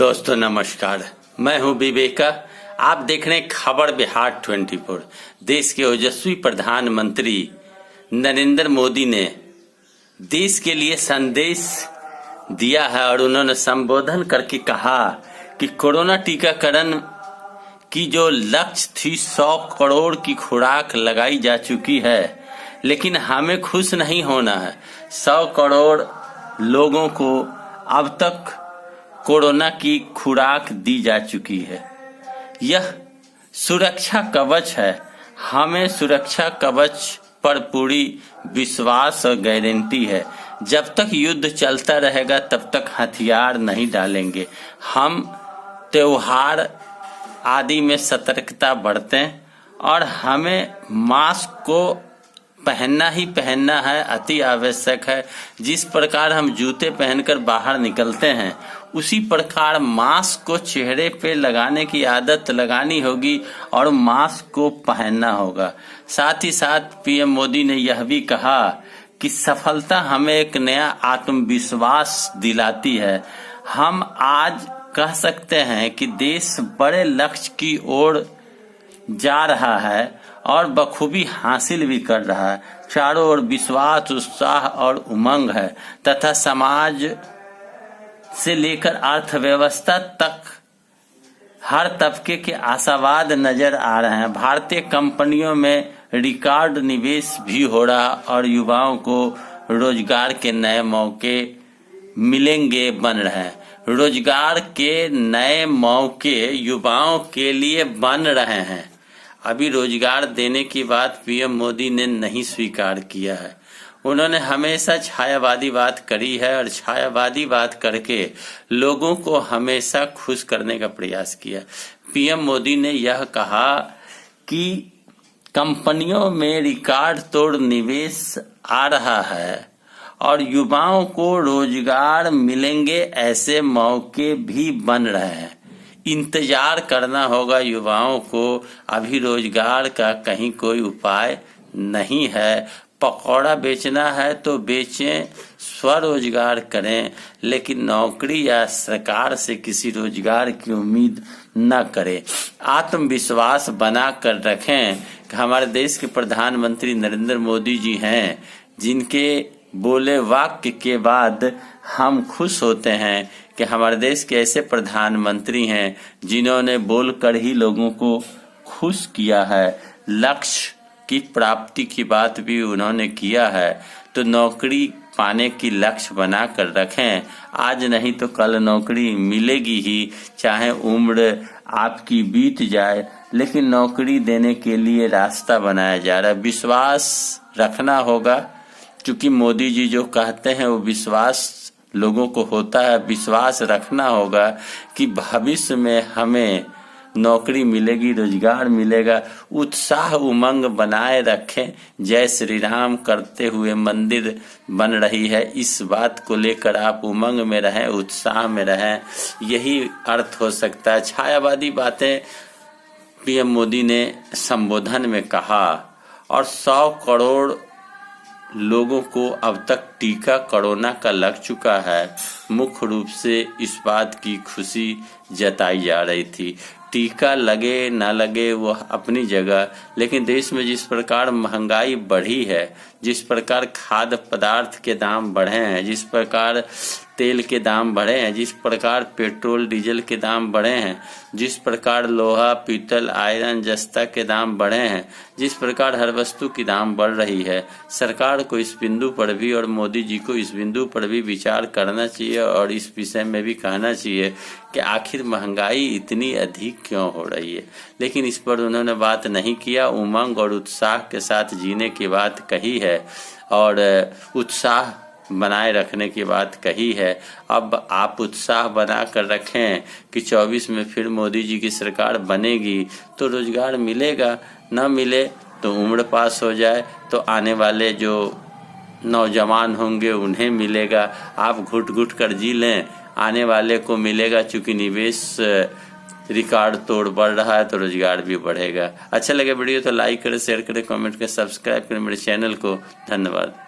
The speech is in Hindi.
दोस्तों नमस्कार, मैं हूं विवेका। आप देख रहे हैं खबर बिहार 24। देश के ओजस्वी प्रधानमंत्री नरेंद्र मोदी ने देश के लिए संदेश दिया है और उन्होंने संबोधन करके कहा कि कोरोना टीकाकरण की जो लक्ष्य थी 100 करोड़ की खुराक लगाई जा चुकी है, लेकिन हमें खुश नहीं होना है। 100 करोड़ लोगों को अब तक कोरोना की खुराक दी जा चुकी है। यह सुरक्षा कवच है। हमें सुरक्षा कवच पर पूरी विश्वास और गारंटी है। जब तक युद्ध चलता रहेगा तब तक हथियार नहीं डालेंगे। हम त्योहार आदि में सतर्कता बरतें और हमें मास्क को पहनना ही पहनना है, अति आवश्यक है। जिस प्रकार हम जूते पहनकर बाहर निकलते हैं, उसी प्रकार मास्क को चेहरे पे लगाने की आदत लगानी होगी और मास्क को पहनना होगा। साथ ही साथ पीएम मोदी ने यह भी कहा कि सफलता हमें एक नया आत्मविश्वास दिलाती है। हम आज कह सकते हैं कि देश बड़े लक्ष्य की ओर जा रहा है और बखूबी हासिल भी कर रहा है। चारों ओर विश्वास, उत्साह और उमंग है तथा समाज से लेकर अर्थव्यवस्था तक हर तबके के आशावाद नजर आ रहे हैं। भारतीय कंपनियों में रिकॉर्ड निवेश भी हो रहा और युवाओं को रोजगार के नए मौके मिलेंगे बन रहे हैं। रोजगार के नए मौके युवाओं के लिए बन रहे हैं। अभी रोजगार देने की बात पीएम मोदी ने नहीं स्वीकार किया है। उन्होंने हमेशा छायावादी बात करी है और छायावादी बात करके लोगों को हमेशा खुश करने का प्रयास किया। पीएम मोदी ने यह कहा कि कंपनियों में रिकॉर्ड तोड़ निवेश आ रहा है और युवाओं को रोजगार मिलेंगे, ऐसे मौके भी बन रहे हैं। इंतजार करना होगा युवाओं को। अभी रोजगार का कहीं कोई उपाय नहीं है। पकौड़ा बेचना है तो बेचें, स्वरोजगार करें, लेकिन नौकरी या सरकार से किसी रोजगार की उम्मीद न करें। आत्मविश्वास बना कर रखें कि हमारे देश के प्रधानमंत्री नरेंद्र मोदी जी हैं, जिनके बोले वाक्य के बाद हम खुश होते हैं कि हमारे देश के ऐसे प्रधानमंत्री हैं जिन्होंने बोलकर ही लोगों को खुश किया है। लक्ष्य की प्राप्ति की बात भी उन्होंने किया है। तो नौकरी पाने की लक्ष्य बना कर रखें। आज नहीं तो कल नौकरी मिलेगी ही, चाहे उम्र आपकी बीत जाए, लेकिन नौकरी देने के लिए रास्ता बनाया जा रहा है। विश्वास रखना होगा, क्योंकि मोदी जी जो कहते हैं वो विश्वास लोगों को होता है। विश्वास रखना होगा कि भविष्य में हमें नौकरी मिलेगी, रोजगार मिलेगा। उत्साह उमंग बनाए रखें। जय श्री राम करते हुए मंदिर बन रही है, इस बात को लेकर आप उमंग में रहें, उत्साह में रहें। यही अर्थ हो सकता है। छायावादी बातें पीएम मोदी ने संबोधन में कहा और 100 करोड़ लोगों को अब तक टीका कोरोना का लग चुका है। मुख्य रूप से इस बात की खुशी जताई जा रही थी। टीका लगे ना लगे वह अपनी जगह, लेकिन देश में जिस प्रकार महंगाई बढ़ी है, जिस प्रकार खाद्य पदार्थ के दाम बढ़े हैं, जिस प्रकार तेल के दाम बढ़े हैं, जिस प्रकार पेट्रोल डीजल के दाम बढ़े हैं, जिस प्रकार लोहा पीतल आयरन जस्ता के दाम बढ़े हैं, जिस प्रकार हर वस्तु की दाम बढ़ रही है, सरकार को इस बिंदु पर भी और मोदी जी को इस बिंदु पर भी विचार करना चाहिए और इस विषय में भी कहना चाहिए कि आखिर महंगाई इतनी अधिक क्यों हो रही है। लेकिन इस पर उन्होंने बात नहीं किया। उमंग और उत्साह के साथ जीने की बात कही है और उत्साह बनाए रखने की बात कही है। अब आप उत्साह बना कर रखें कि 24 में फिर मोदी जी की सरकार बनेगी तो रोजगार मिलेगा, न मिले तो उम्र पास हो जाए तो आने वाले जो नौजवान होंगे उन्हें मिलेगा। आप घुट घुट कर जी लें, आने वाले को मिलेगा। चूंकि निवेश रिकॉर्ड तोड़ बढ़ रहा है तो रोजगार भी बढ़ेगा। अच्छा लगे वीडियो तो लाइक करें, शेयर करें, कमेंट करें, सब्सक्राइब करें मेरे चैनल को। धन्यवाद।